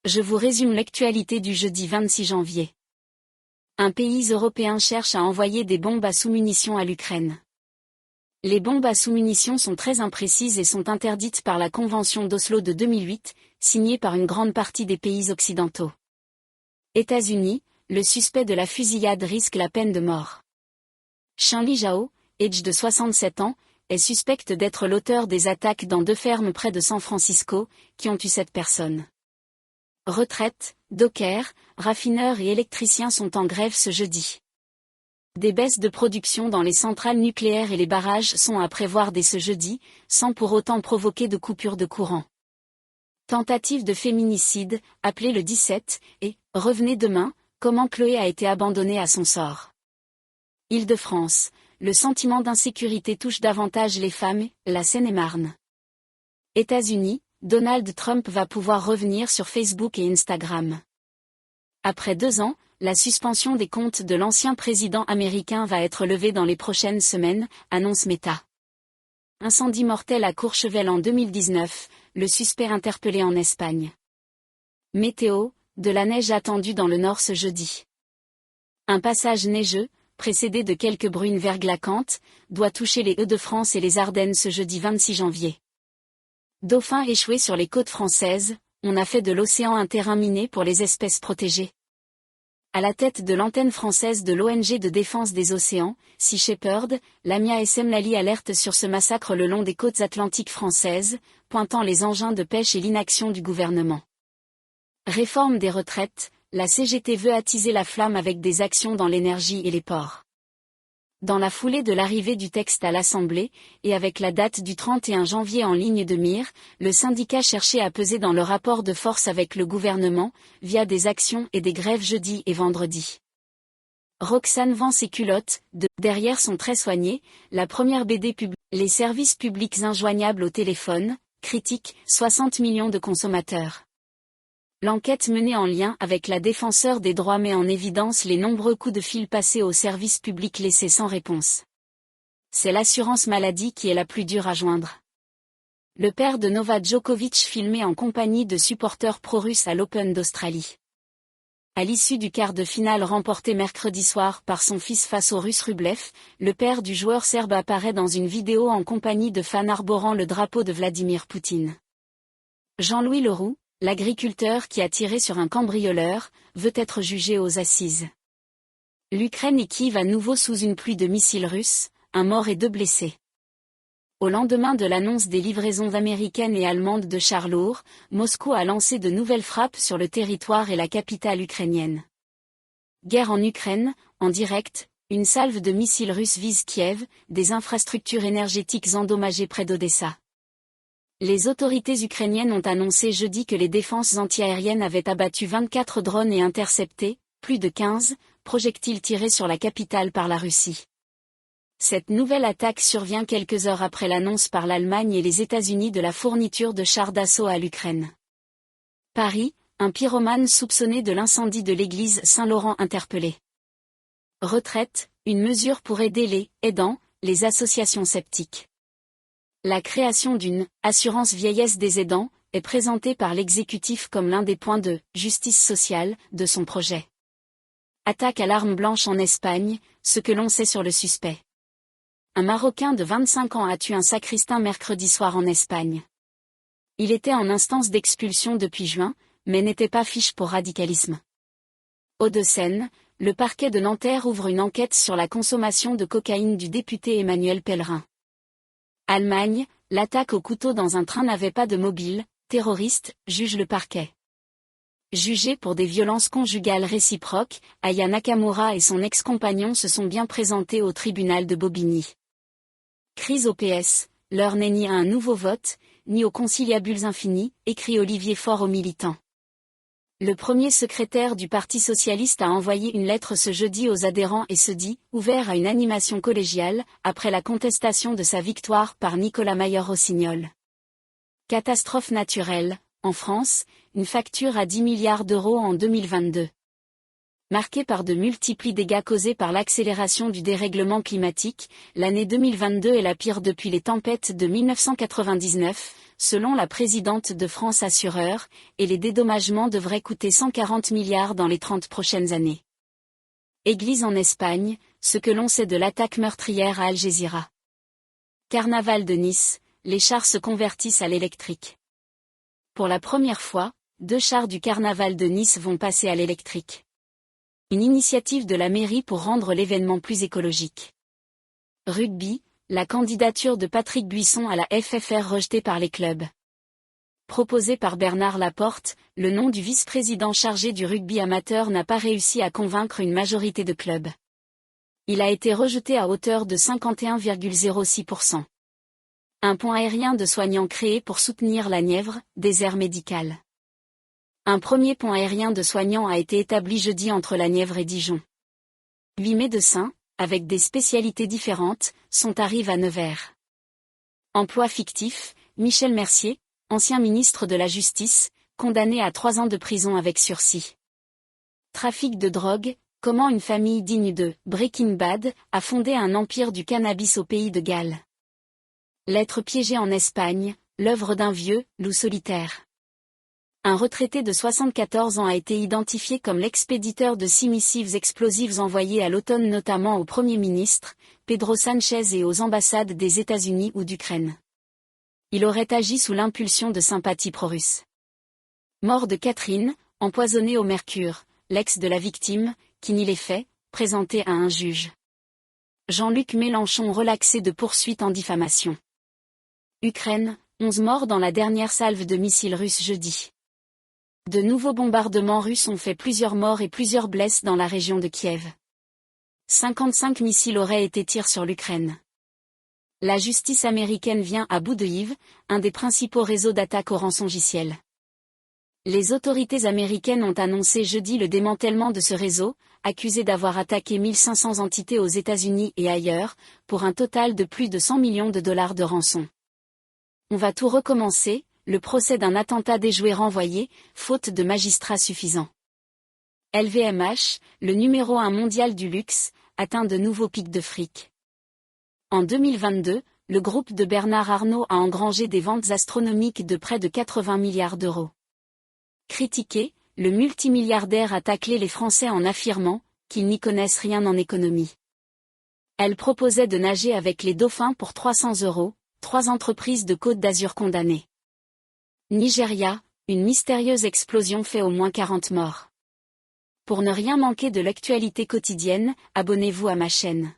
Je vous résume l'actualité du jeudi 26 janvier. Un pays européen cherche à envoyer des bombes à sous-munitions à l'Ukraine. Les bombes à sous-munitions sont très imprécises et sont interdites par la Convention d'Oslo de 2008, signée par une grande partie des pays occidentaux. États-Unis, le suspect de la fusillade risque la peine de mort. Xianli Zhao, âgé de 67 ans, est suspecte d'être l'auteur des attaques dans 2 fermes près de San Francisco, qui ont tué 7 personnes. Retraite, dockers, raffineurs et électriciens sont en grève ce jeudi. Des baisses de production dans les centrales nucléaires et les barrages sont à prévoir dès ce jeudi, sans pour autant provoquer de coupure de courant. Tentative de féminicide, appelée le 17, et « Revenez demain », comment Chloé a été abandonnée à son sort. Île-de-France, le sentiment d'insécurité touche davantage les femmes, la Seine-et-Marne. États-Unis, Donald Trump va pouvoir revenir sur Facebook et Instagram. Après 2 ans, la suspension des comptes de l'ancien président américain va être levée dans les prochaines semaines, annonce Meta. Incendie mortel à Courchevel en 2019, le suspect interpellé en Espagne. Météo, de la neige attendue dans le nord ce jeudi. Un passage neigeux, précédé de quelques bruines verglaçantes, doit toucher les Hauts-de-France et les Ardennes ce jeudi 26 janvier. Dauphin échoué sur les côtes françaises, on a fait de l'océan un terrain miné pour les espèces protégées. À la tête de l'antenne française de l'ONG de défense des océans, Sea Shepherd, Lamia Essemlali alerte sur ce massacre le long des côtes atlantiques françaises, pointant les engins de pêche et l'inaction du gouvernement. Réforme des retraites, la CGT veut attiser la flamme avec des actions dans l'énergie et les ports. Dans la foulée de l'arrivée du texte à l'Assemblée, et avec la date du 31 janvier en ligne de mire, le syndicat cherchait à peser dans le rapport de force avec le gouvernement, via des actions et des grèves jeudi et vendredi. Roxane vend ses culottes, derrière sont très soignées, la première BD publique. Les services publics injoignables au téléphone, critique, 60 millions de consommateurs. L'enquête menée en lien avec la défenseur des droits met en évidence les nombreux coups de fil passés aux services publics laissés sans réponse. C'est l'assurance maladie qui est la plus dure à joindre. Le père de Novak Djokovic filmé en compagnie de supporters pro-russes à l'Open d'Australie. À l'issue du quart de finale remporté mercredi soir par son fils face au Russe Rublev, le père du joueur serbe apparaît dans une vidéo en compagnie de fans arborant le drapeau de Vladimir Poutine. Jean-Louis Leroux, l'agriculteur qui a tiré sur un cambrioleur, veut être jugé aux assises. L'Ukraine et Kiev à nouveau sous une pluie de missiles russes, un mort et 2 blessés. Au lendemain de l'annonce des livraisons américaines et allemandes de chars lourds, Moscou a lancé de nouvelles frappes sur le territoire et la capitale ukrainienne. Guerre en Ukraine, en direct, une salve de missiles russes vise Kiev, des infrastructures énergétiques endommagées près d'Odessa. Les autorités ukrainiennes ont annoncé jeudi que les défenses antiaériennes avaient abattu 24 drones et intercepté, plus de 15, projectiles tirés sur la capitale par la Russie. Cette nouvelle attaque survient quelques heures après l'annonce par l'Allemagne et les États-Unis de la fourniture de chars d'assaut à l'Ukraine. Paris, un pyromane soupçonné de l'incendie de l'église Saint-Laurent interpellé. Retraite, une mesure pour aider les aidants, les associations sceptiques. La création d'une « assurance vieillesse des aidants » est présentée par l'exécutif comme l'un des points de « justice sociale » de son projet. Attaque à l'arme blanche en Espagne, ce que l'on sait sur le suspect. Un Marocain de 25 ans a tué un sacristain mercredi soir en Espagne. Il était en instance d'expulsion depuis juin, mais n'était pas fiche pour radicalisme. Hauts-de-Seine, le parquet de Nanterre ouvre une enquête sur la consommation de cocaïne du député Emmanuel Pellerin. Allemagne, l'attaque au couteau dans un train n'avait pas de mobile, terroriste, juge le parquet. Jugé pour des violences conjugales réciproques, Aya Nakamura et son ex-compagnon se sont bien présentés au tribunal de Bobigny. Crise au PS, l'heure n'est ni à un nouveau vote, ni aux conciliabules infinis, écrit Olivier Faure aux militants. Le premier secrétaire du Parti socialiste a envoyé une lettre ce jeudi aux adhérents et se dit « ouvert à une animation collégiale » après la contestation de sa victoire par Nicolas Mayer-Rossignol. Catastrophe naturelle, en France, une facture à 10 milliards d'euros en 2022. Marquée par de multiples dégâts causés par l'accélération du dérèglement climatique, l'année 2022 est la pire depuis les tempêtes de 1999, selon la présidente de France Assureurs, et les dédommagements devraient coûter 140 milliards dans les 30 prochaines années. Église en Espagne, ce que l'on sait de l'attaque meurtrière à Al Jazeera. Carnaval de Nice, les chars se convertissent à l'électrique. Pour la première fois, 2 chars du Carnaval de Nice vont passer à l'électrique. Une initiative de la mairie pour rendre l'événement plus écologique. Rugby, la candidature de Patrick Buisson à la FFR rejetée par les clubs. Proposé par Bernard Laporte, le nom du vice-président chargé du rugby amateur n'a pas réussi à convaincre une majorité de clubs. Il a été rejeté à hauteur de 51,06%. Un pont aérien de soignants créé pour soutenir la Nièvre, désert médical. Un premier pont aérien de soignants a été établi jeudi entre la Nièvre et Dijon. 8 médecins, avec des spécialités différentes, arrivent à Nevers. Emploi fictif, Michel Mercier, ancien ministre de la Justice, condamné à 3 ans de prison avec sursis. Trafic de drogue, comment une famille digne de Breaking Bad a fondé un empire du cannabis au pays de Galles. L'être piégé en Espagne, l'œuvre d'un vieux loup solitaire. Un retraité de 74 ans a été identifié comme l'expéditeur de 6 missives explosives envoyées à l'automne notamment au Premier ministre, Pedro Sánchez et aux ambassades des États-Unis ou d'Ukraine. Il aurait agi sous l'impulsion de sympathies pro-russes. Mort de Catherine, empoisonnée au mercure, l'ex de la victime, qui nie les faits, présenté à un juge. Jean-Luc Mélenchon relaxé de poursuites en diffamation. Ukraine, 11 morts dans la dernière salve de missiles russes jeudi. De nouveaux bombardements russes ont fait plusieurs morts et plusieurs blesses dans la région de Kiev. 55 missiles auraient été tirés sur l'Ukraine. La justice américaine vient à bout de Hive, un des principaux réseaux d'attaque au rançongiciel. Les autorités américaines ont annoncé jeudi le démantèlement de ce réseau, accusé d'avoir attaqué 1500 entités aux États-Unis et ailleurs, pour un total de plus de 100 millions de dollars de rançon. On va tout recommencer, le procès d'un attentat déjoué renvoyé, faute de magistrats suffisants. LVMH, le numéro 1 mondial du luxe, atteint de nouveaux pics de fric. En 2022, le groupe de Bernard Arnault a engrangé des ventes astronomiques de près de 80 milliards d'euros. Critiqué, le multimilliardaire a taclé les Français en affirmant qu'ils n'y connaissent rien en économie. Elle proposait de nager avec les dauphins pour 300 €, 3 entreprises de Côte d'Azur condamnées. Nigeria, une mystérieuse explosion fait au moins 40 morts. Pour ne rien manquer de l'actualité quotidienne, abonnez-vous à ma chaîne.